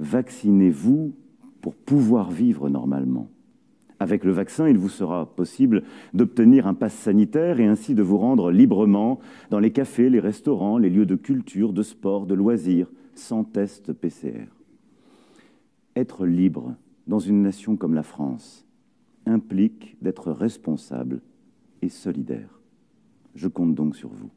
Vaccinez-vous pour pouvoir vivre normalement. Avec le vaccin, il vous sera possible d'obtenir un pass sanitaire et ainsi de vous rendre librement dans les cafés, les restaurants, les lieux de culture, de sport, de loisirs, sans test PCR. Être libre dans une nation comme la France implique d'être responsable et solidaire. Je compte donc sur vous.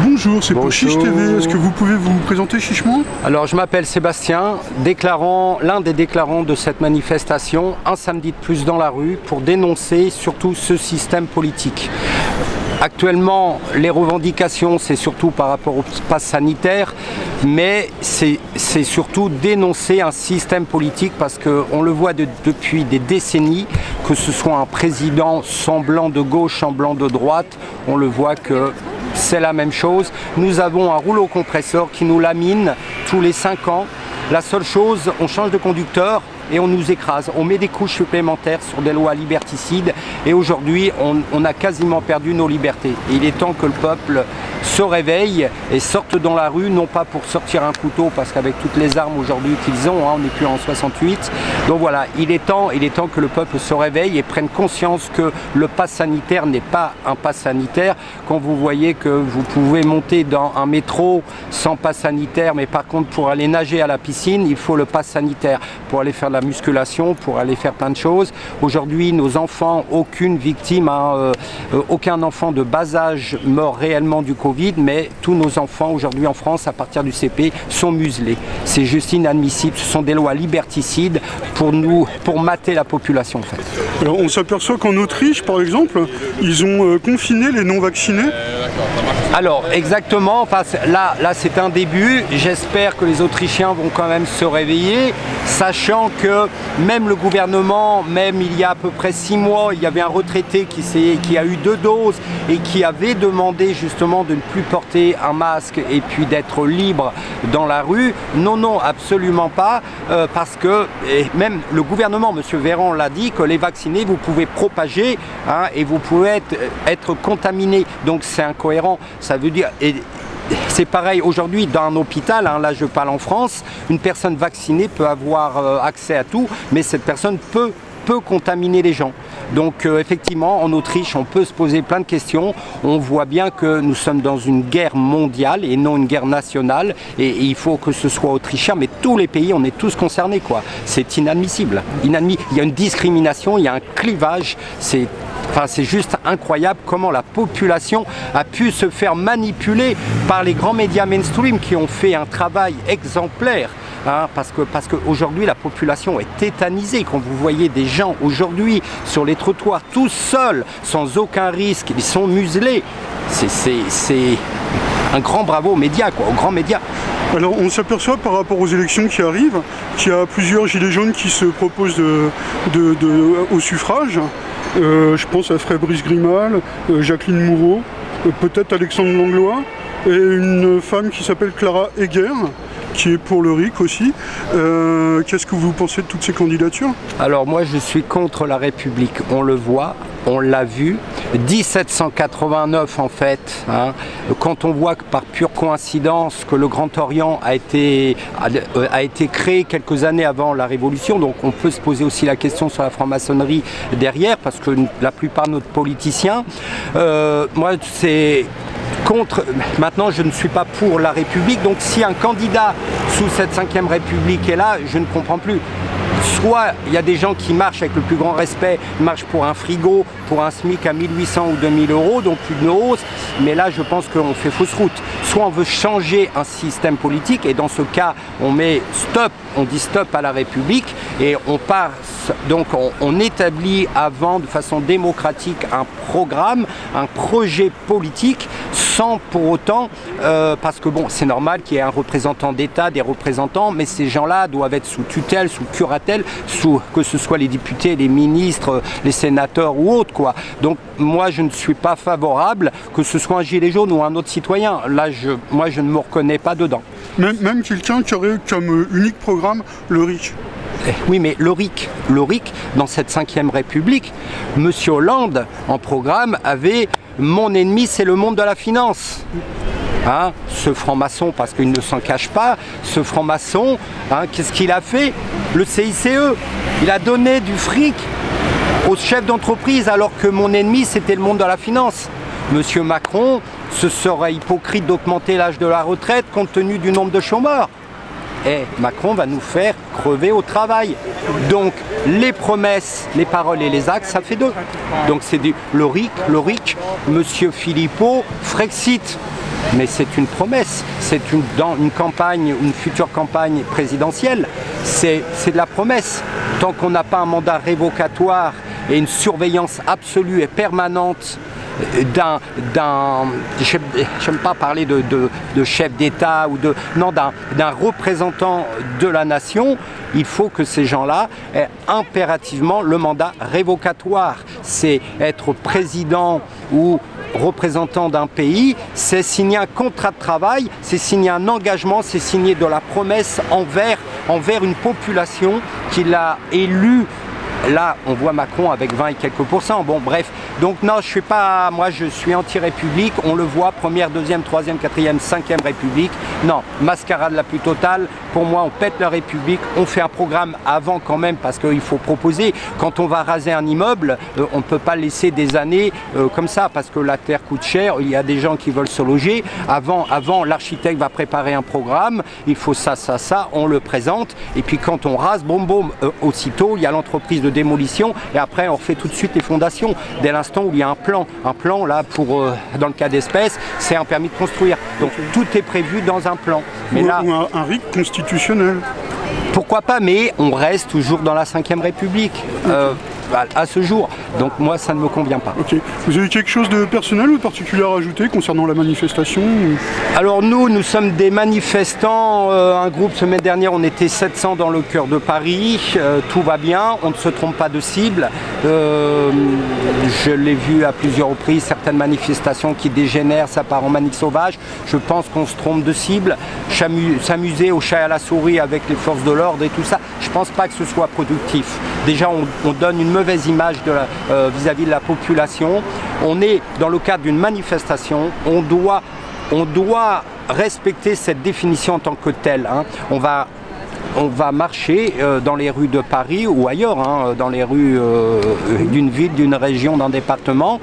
Bonjour, c'est pour Chiche TV. Est-ce que vous pouvez vous présenter chichement? Alors, je m'appelle Sébastien, l'un des déclarants de cette manifestation, un samedi de plus dans la rue, pour dénoncer surtout ce système politique. Actuellement, les revendications, c'est surtout par rapport au pass sanitaire, mais c'est surtout dénoncer un système politique parce qu'on le voit depuis des décennies, que ce soit un président semblant de gauche, semblant de droite, on le voit que c'est la même chose. Nous avons un rouleau compresseur qui nous lamine tous les 5 ans. La seule chose, on change de conducteur et on nous écrase. On met des couches supplémentaires sur des lois liberticides et aujourd'hui, on a quasiment perdu nos libertés. Et il est temps que le peuple se réveille et sorte dans la rue, non pas pour sortir un couteau, parce qu'avec toutes les armes aujourd'hui qu'ils ont, on n'est plus en 68. Donc voilà, il est temps que le peuple se réveille et prenne conscience que le pass sanitaire n'est pas un pass sanitaire. Quand vous voyez que vous pouvez monter dans un métro sans pass sanitaire, mais par contre pour aller nager à la piscine, il faut le pass sanitaire pour aller faire de la musculation, pour aller faire plein de choses. Aujourd'hui, nos enfants, aucune victime, aucun enfant de bas âge meurt réellement du Covid, mais tous nos enfants aujourd'hui en France, à partir du CP, sont muselés. C'est juste inadmissible. Ce sont des lois liberticides pour mater la population en fait. Alors, on s'aperçoit qu'en Autriche, par exemple, ils ont confiné les non-vaccinés. Alors exactement, enfin, là c'est un début. J'espère que les Autrichiens vont quand même se réveiller, sachant que même le gouvernement, même il y a à peu près 6 mois, il y avait un retraité qui a eu 2 doses et qui avait demandé justement de ne plus porter un masque et puis d'être libre dans la rue. Non, non, absolument pas, parce que même le gouvernement, M. Véran l'a dit, que les vaccinés, vous pouvez propager et vous pouvez être contaminé. Donc c'est incohérent. Ça veut dire... C'est pareil aujourd'hui dans un hôpital, là je parle en France, une personne vaccinée peut avoir accès à tout, mais cette personne peut contaminer les gens. Donc effectivement, en Autriche, on peut se poser plein de questions. On voit bien que nous sommes dans une guerre mondiale et non une guerre nationale. Et il faut que ce soit autrichien, mais tous les pays, on est tous concernés, quoi. C'est inadmissible. Il y a une discrimination, il y a un clivage. C'est juste incroyable comment la population a pu se faire manipuler par les grands médias mainstream qui ont fait un travail exemplaire. Parce qu'aujourd'hui la population est tétanisée. Quand vous voyez des gens aujourd'hui sur les trottoirs tout seuls, sans aucun risque, ils sont muselés. C'est un grand bravo aux médias, quoi, aux grands médias. Alors on s'aperçoit par rapport aux élections qui arrivent qu'il y a plusieurs gilets jaunes qui se proposent au suffrage. Je pense à Fabrice Grimal, Jacqueline Moureau, peut-être Alexandre Langlois et une femme qui s'appelle Clara Heger, qui est pour le RIC aussi. Qu'est-ce que vous pensez de toutes ces candidatures? Alors moi je suis contre la République, on le voit, on l'a vu. 1789 en fait, quand on voit que par pure coïncidence que le Grand Orient a été créé quelques années avant la Révolution, donc on peut se poser aussi la question sur la franc-maçonnerie derrière, parce que la plupart de nos politiciens, moi c'est contre. Maintenant je ne suis pas pour la République, donc si un candidat sous cette 5e République est là, je ne comprends plus. soit il y a des gens qui marchent avec le plus grand respect, marchent pour un frigo, pour un SMIC à 1800 ou 2000 €, donc une hausse, mais là je pense qu'on fait fausse route. Soit on veut changer un système politique, et dans ce cas on met stop, on dit stop à la République, et on part, donc on établit avant de façon démocratique un programme, un projet politique, sans pour autant, parce que bon, c'est normal qu'il y ait un représentant d'État, des représentants, mais ces gens-là doivent être sous tutelle, sous curatelle, que ce soit les députés, les ministres, les sénateurs ou autres, quoi. Donc moi je ne suis pas favorable, que ce soit un gilet jaune ou un autre citoyen. Là, moi je ne me reconnais pas dedans. Même quelqu'un qui aurait comme unique programme le RIC. Oui, mais le RIC, dans cette 5e République, M. Hollande, en programme, avait « Mon ennemi, c'est le monde de la finance ». Hein, ce franc-maçon, parce qu'il ne s'en cache pas, ce franc-maçon, hein, qu'est-ce qu'il a fait? Le CICE, il a donné du fric aux chefs d'entreprise, alors que mon ennemi, c'était le monde de la finance. Monsieur Macron, ce serait hypocrite d'augmenter l'âge de la retraite compte tenu du nombre de chômeurs. Et Macron va nous faire crever au travail. Donc les promesses, les paroles et les actes, ça fait deux. Donc c'est le RIC, Monsieur Philippot, Frexit. Mais c'est une promesse, c'est dans une campagne, une future campagne présidentielle, c'est de la promesse. Tant qu'on n'a pas un mandat révocatoire et une surveillance absolue et permanente j'aime pas parler de chef d'État ou d'un représentant de la nation, il faut que ces gens-là aient impérativement le mandat révocatoire. C'est être président ou représentant d'un pays, c'est signer un contrat de travail, c'est signer un engagement, c'est signer de la promesse envers une population qui l'a élu. Là, on voit Macron avec 20 et quelques %. Bon, bref. Donc non, moi je suis anti-république. On le voit, 1ère, 2e, 3e, 4e, 5e République. Non, mascarade la plus totale. Pour moi, on pète la République. On fait un programme avant quand même, parce qu'il faut proposer. Quand on va raser un immeuble, on ne peut pas laisser des années comme ça, parce que la terre coûte cher. Il y a des gens qui veulent se loger. Avant l'architecte va préparer un programme. Il faut ça. On le présente. Et puis quand on rase, boum, aussitôt, il y a l'entreprise de démolition, et après on refait tout de suite les fondations dès l'instant où il y a un plan là dans le cas d'espèce, c'est un permis de construire, donc tout est prévu dans un plan. Mais ou là, un RIC constitutionnel, pourquoi pas, mais on reste toujours dans la 5e République à ce jour, donc moi ça ne me convient pas. Ok. Vous avez quelque chose de personnel ou de particulier à rajouter concernant la manifestation? Alors nous sommes des manifestants, un groupe semaine dernière, on était 700 dans le cœur de Paris, tout va bien, on ne se trompe pas de cible. Je l'ai vu à plusieurs reprises, certaines manifestations qui dégénèrent, ça part en manif sauvage. Je pense qu'on se trompe de cible. S'amuser au chat et à la souris avec les forces de l'ordre et tout ça, je ne pense pas que ce soit productif. Déjà on donne une mauvaise image vis-à-vis de la population. On est dans le cadre d'une manifestation, on doit respecter cette définition en tant que telle, hein. On va marcher dans les rues de Paris ou ailleurs, hein, dans les rues d'une ville, d'une région, d'un département.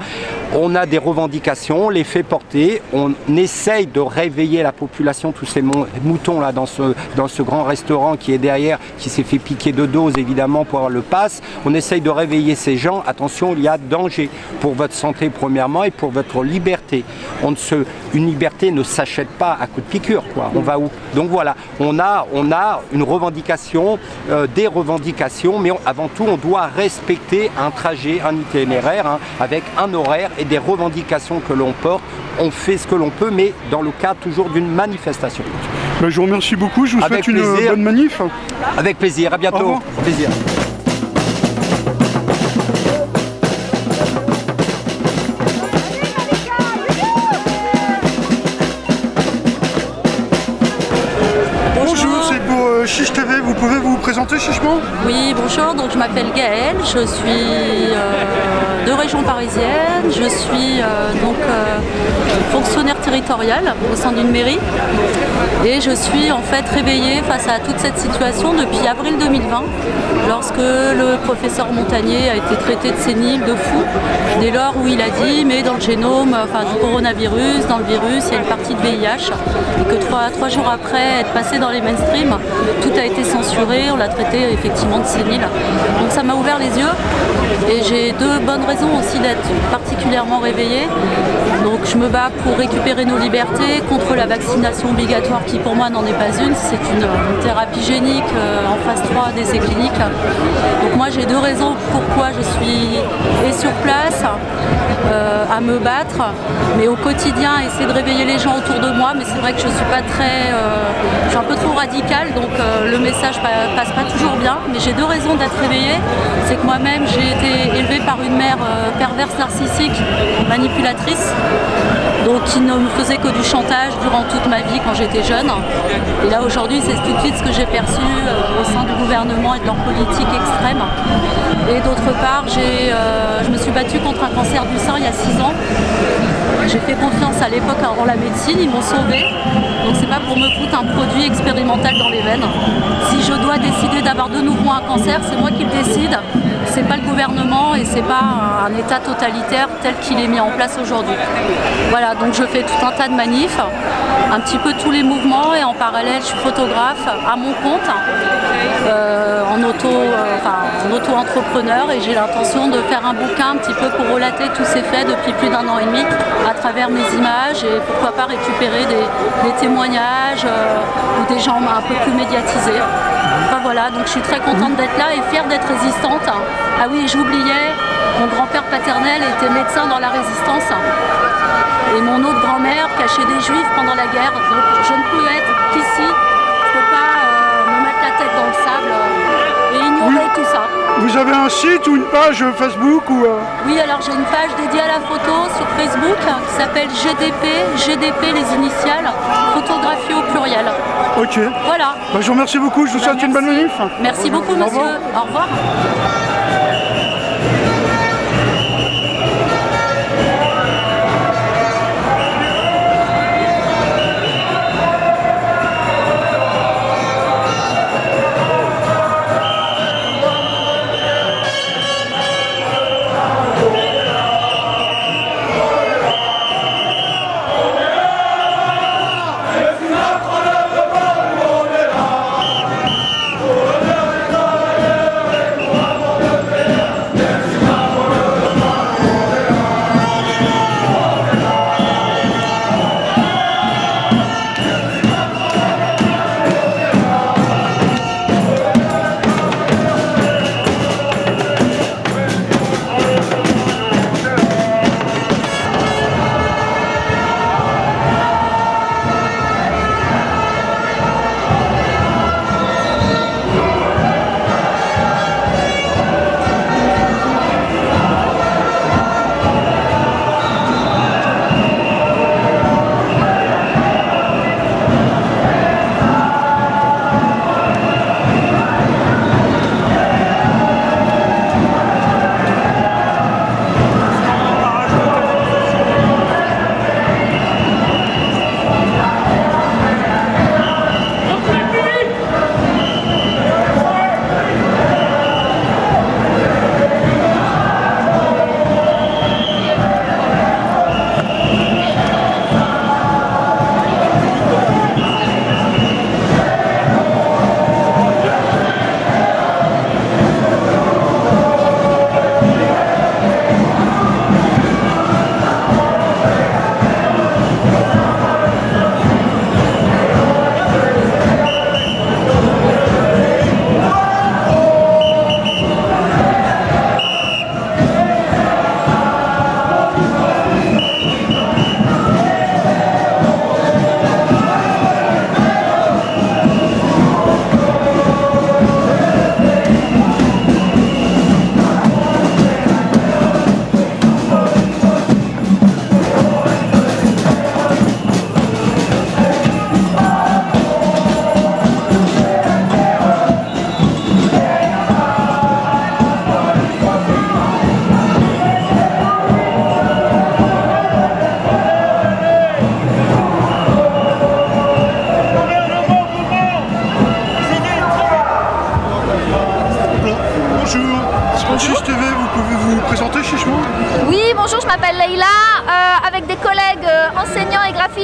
On a des revendications, on les fait porter, on essaye de réveiller la population, tous ces moutons là dans ce grand restaurant qui est derrière, qui s'est fait piquer de doses évidemment pour avoir le pass. On essaye de réveiller ces gens. Attention, il y a danger pour votre santé premièrement et pour votre liberté. Une liberté ne s'achète pas à coup de piqûre, quoi. On va où? Donc voilà, on a une revendication, des revendications, mais avant tout on doit respecter un trajet, un itinéraire, hein, avec un horaire et des revendications que l'on porte. On fait ce que l'on peut, mais dans le cadre toujours d'une manifestation. Ben, je vous remercie beaucoup, je vous souhaite une bonne manif. Avec plaisir, à bientôt. Au revoir. Plaisir. Chiche TV, vous pouvez vous présenter chichement? Oui, bonjour, donc je m'appelle Gaëlle, je suis de région parisienne, je suis fonctionnaire territorial au sein d'une mairie et je suis en fait réveillée face à toute cette situation depuis avril 2020 lorsque le professeur Montagnier a été traité de sénile, de fou, dès lors où il a dit mais dans le génome du coronavirus, dans le virus, il y a une partie de VIH et que trois jours après être passé dans les mainstreams, tout a été censuré, on l'a traité effectivement de sénile. Donc ça m'a ouvert les yeux et j'ai deux bonnes raisons aussi d'être particulièrement réveillée. Donc je me bats pour récupérer nos libertés, contre la vaccination obligatoire qui pour moi n'en est pas une, c'est une thérapie génique en phase 3 d'essai clinique. Donc moi j'ai deux raisons pourquoi je suis sur place à me battre, mais au quotidien essayer de réveiller les gens autour de moi, mais c'est vrai que je suis pas très, je suis un peu trop radicale, donc le message passe pas toujours bien, mais j'ai deux raisons d'être réveillée. C'est que moi-même j'ai été élevée par une mère perverse narcissique, manipulatrice, donc qui ne me faisait que du chantage durant toute ma vie quand j'étais jeune. Et là aujourd'hui c'est tout de suite ce que j'ai perçu au sein du gouvernement et de leur politique extrême. Et d'autre part, je me suis battue contre un cancer du sein il y a 6 ans. J'ai fait confiance à l'époque en la médecine, ils m'ont sauvée. Donc c'est pas pour me foutre un produit expérimental dans les veines. Si je dois décider d'avoir de nouveau un cancer, c'est moi qui le décide. C'est pas le gouvernement et c'est pas un état totalitaire tel qu'il est mis en place aujourd'hui. Voilà, donc je fais tout un tas de manifs, un petit peu tous les mouvements et en parallèle je suis photographe à mon compte, en auto-entrepreneur et j'ai l'intention de faire un bouquin un petit peu pour relater tous ces faits depuis plus d'1 an et demi à travers mes images et pourquoi pas récupérer des témoignages ou des gens un peu plus médiatisés. Enfin voilà, donc je suis très contente d'être là et fière d'être résistante. Ah oui, j'oubliais, mon grand-père paternel était médecin dans la résistance et mon autre grand-mère cachait des juifs pendant la guerre. Donc je ne peux être qu'ici, je ne peux pas me mettre la tête dans le sable et ignorer tout ça. Vous avez un site ou une page Facebook ou Oui, alors j'ai une page dédiée à la photo sur Facebook qui s'appelle GDP les initiales, photographie au pluriel. Ok. Voilà. Bah, je vous remercie beaucoup, je vous souhaite une bonne manif. Merci beaucoup monsieur. Au revoir.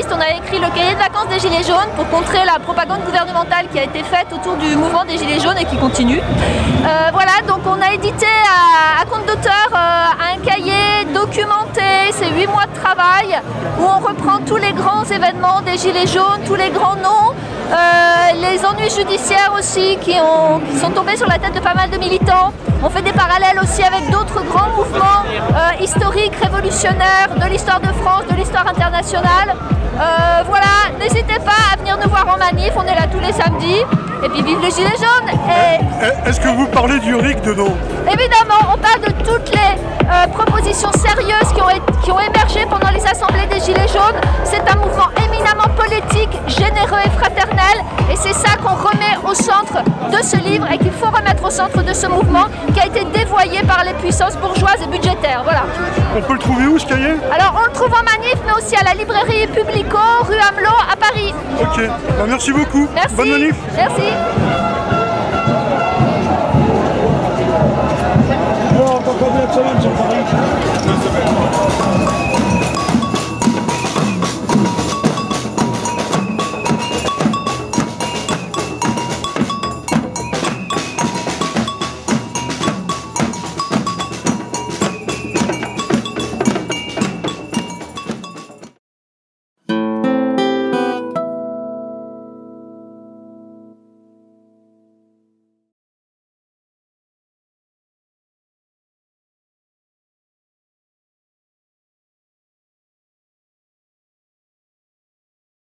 journalistes, on a écrit le cahier de vacances des Gilets jaunes pour contrer la propagande gouvernementale qui a été faite autour du mouvement des Gilets jaunes et qui continue. Voilà, donc on a édité à compte d'auteur un cahier documenté, c'est 8 mois de travail, où on reprend tous les grands événements des Gilets jaunes, tous les grands noms, les ennuis judiciaires aussi qui sont tombés sur la tête de pas mal de militants. On fait des parallèles aussi avec d'autres grands mouvements historiques, révolutionnaires de l'histoire de France, de l'histoire internationale. Voilà, n'hésitez pas à venir nous voir en manif, on est là tous les samedis. Et puis vive les Gilets jaunes. Est-ce que vous parlez du RIC dedans? Évidemment, on parle de toutes les propositions sérieuses qui ont émergé pendant les assemblées des Gilets jaunes. C'est un mouvement éminemment politique, généreux et fraternel. Et c'est ça qu'on remet au centre de ce livre et qu'il faut remettre au centre de ce mouvement qui a été dévoyé par les puissances bourgeoises et budgétaires. Voilà. On peut le trouver où, ce cahier? Alors, on le trouve en manif, mais aussi à la librairie Publico, rue Amelot, à Paris. Ok, bah, merci beaucoup. Merci. Bonne manif. Merci.